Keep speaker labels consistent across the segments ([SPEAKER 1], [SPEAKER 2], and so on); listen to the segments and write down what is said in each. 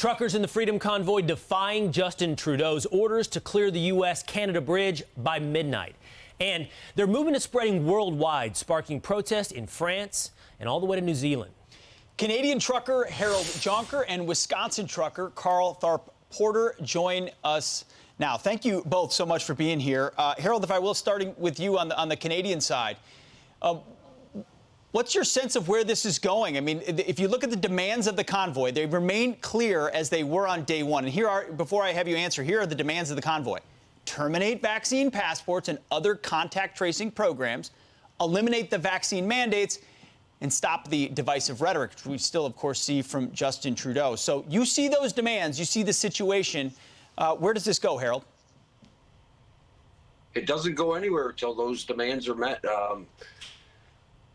[SPEAKER 1] Truckers in the Freedom Convoy defying Justin Trudeau's orders to clear the U.S.-Canada bridge by midnight. And their movement is spreading worldwide, sparking protests in France and all the way to New Zealand.
[SPEAKER 2] Canadian trucker Harold Jonker and Wisconsin trucker Carl Tharp-Porter join us now. Thank you both so much for being here. Harold, if I will, starting with you on the Canadian side. What's your sense of where this is going? I mean, if you look at the demands of the convoy, they remain clear as they were on day one. And here are, before I have you answer, here are the demands of the convoy. Terminate vaccine passports and other contact tracing programs, eliminate the vaccine mandates, and stop the divisive rhetoric, which we still, of course, see from Justin Trudeau. So you see those demands, you see the situation. Where does this go, Harold?
[SPEAKER 3] It doesn't go anywhere until those demands are met.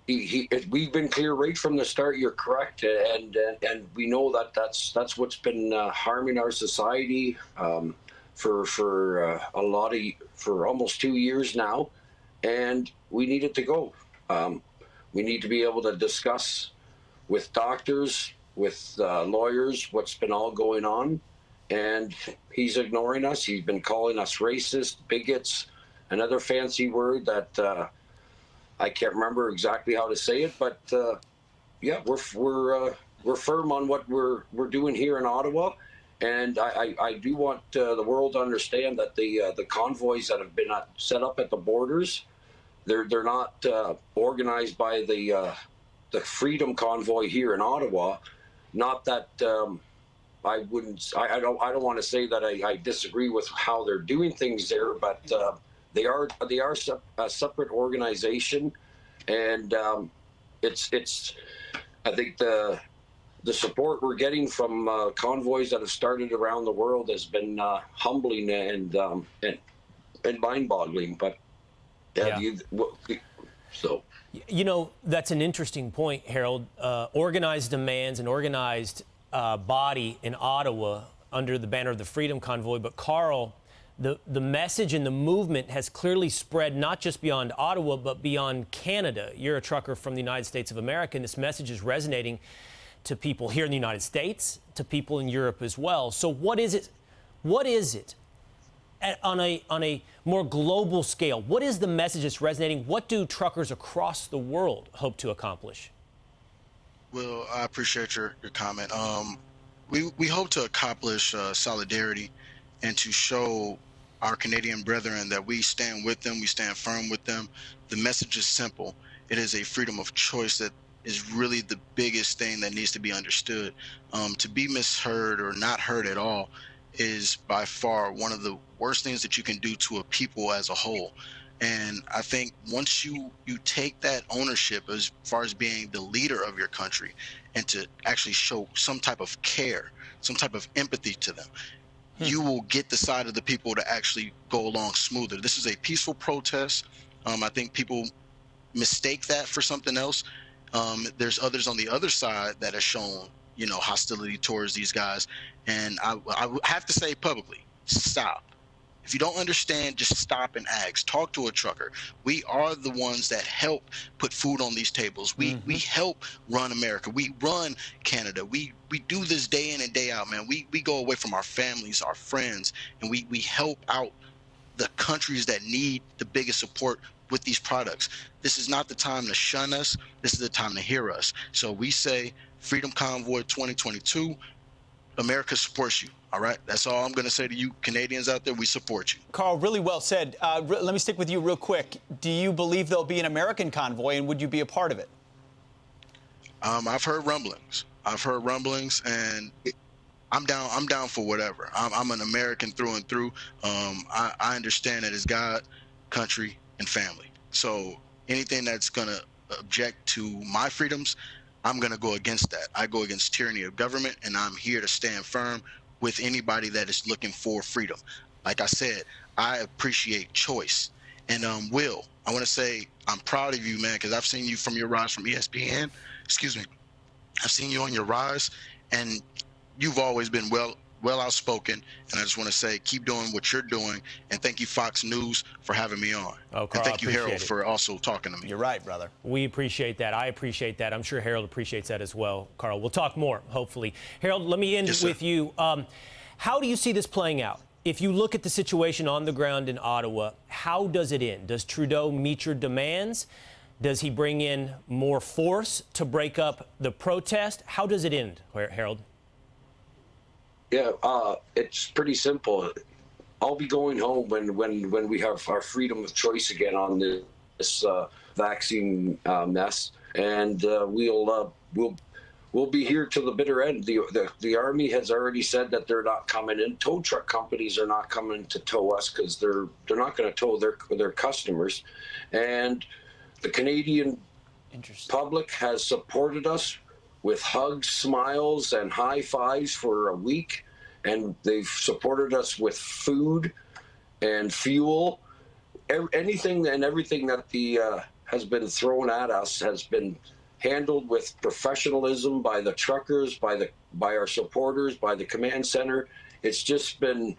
[SPEAKER 3] We've been clear right from the start. You're correct, and we know that that's what's been harming our society for almost 2 years now, and we need it to go. We need to be able to discuss with doctors, with lawyers, what's been all going on, and he's ignoring us. He's been calling us racist, bigots, another fancy word that. I can't remember exactly how to say it, but yeah, we're firm on what we're doing here in Ottawa, and I do want the world to understand that the convoys that have been set up at the borders, they're not organized by the Freedom Convoy here in Ottawa. Not that I don't want to say that I disagree with how they're doing things there, but. They are a separate organization, and it's I think the support we're getting from convoys that have started around the world has been humbling and mind-boggling. But so
[SPEAKER 1] you know, that's an interesting point, Harold. Organized demands, an organized body in Ottawa under the banner of the Freedom Convoy, but Carl. The message and the movement has clearly spread not just beyond Ottawa, but beyond Canada. You're a trucker from the United States of America, and this message is resonating to people here in the United States, to people in Europe as well. So what is it? What is it on a more global scale? What is the message that's resonating? What do truckers across the world hope to accomplish?
[SPEAKER 4] Well, I appreciate your comment. We hope to accomplish solidarity and to show our Canadian brethren that we stand with them, we stand firm with them. The message is simple. It is a freedom of choice that is really the biggest thing that needs to be understood. To be misheard or not heard at all is by far one of the worst things that you can do to a people as a whole. And I think once you take that ownership as far as being the leader of your country and to actually show some type of care, some type of empathy to them, you will get the side of the people to actually go along smoother. This is a peaceful protest. I think people mistake that for something else. There's others on the other side that have shown, hostility towards these guys. And I have to say publicly, stop. If you don't understand, just stop and ask. Talk to a trucker. We are the ones that help put food on these tables. We help run America. We run Canada. We do this day in and day out, man. We go away from our families, our friends, and we help out the countries that need the biggest support with these products. This is not the time to shun us. This is the time to hear us. So we say Freedom Convoy 2022, America supports you. All right, that's all I'm going to say to you Canadians out there. We support you.
[SPEAKER 2] Carl, really well said. Let me stick with you real quick. Do you believe there'll be an American convoy, and would you be a part of it?
[SPEAKER 4] I've heard rumblings. And I'm down for whatever. I'm an American through and through. I understand that it's God, country, and family. So anything that's going to object to my freedoms, I'm going to go against that. I go against tyranny of government, and I'm here to stand firm with anybody that is looking for freedom. Like I said, I appreciate choice. And Will, I want to say I'm proud of you, man, because I've seen you from your rise from ESPN. I've seen you on your rise, and you've always been well well outspoken, and I just want to say keep doing what you're doing, and thank you, Fox News, for having me on.
[SPEAKER 1] Oh, Carl,
[SPEAKER 4] and thank you, Harold,
[SPEAKER 1] appreciate it.
[SPEAKER 4] for also talking to me.
[SPEAKER 2] You're right, brother.
[SPEAKER 1] We appreciate that. I appreciate that. I'm sure Harold appreciates that as well, Carl. We'll talk more, hopefully. Harold, let me end with you. How do you see this playing out? If you look at the situation on the ground in Ottawa, how does it end? Does Trudeau meet your demands? Does he bring in more force to break up the protest? How does it end, Harold?
[SPEAKER 3] Yeah, it's pretty simple. I'll be going home when we have our freedom of choice again on this vaccine mess, and we'll be here till the bitter end. The Army has already said that they're not coming in. Tow truck companies are not coming to tow us because they're not going to tow their customers, and the Canadian public has supported us with hugs, smiles, and high fives for a week, and they've supported us with food and fuel. Anything and everything that has been thrown at us has been handled with professionalism by the truckers, by our supporters, by the command center. It's just been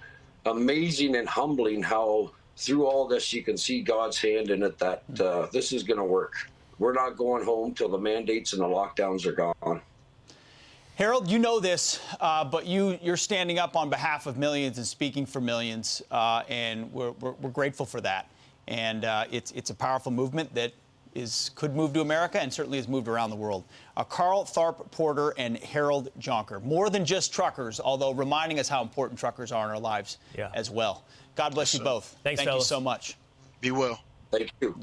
[SPEAKER 3] amazing and humbling how through all this you can see God's hand in it, that this is going to work. We're not going home till the mandates and the lockdowns are gone.
[SPEAKER 2] Harold, you know this, but you're standing up on behalf of millions and speaking for millions, and we're grateful for that. And it's a powerful movement that could move to America and certainly has moved around the world. Carl Tharp-Porter and Harold Jonker, more than just truckers, although reminding us how important truckers are in our lives as well. God bless you both.
[SPEAKER 1] Thanks,
[SPEAKER 2] Thank
[SPEAKER 1] fellas.
[SPEAKER 2] you so much.
[SPEAKER 4] Be well.
[SPEAKER 3] Thank you.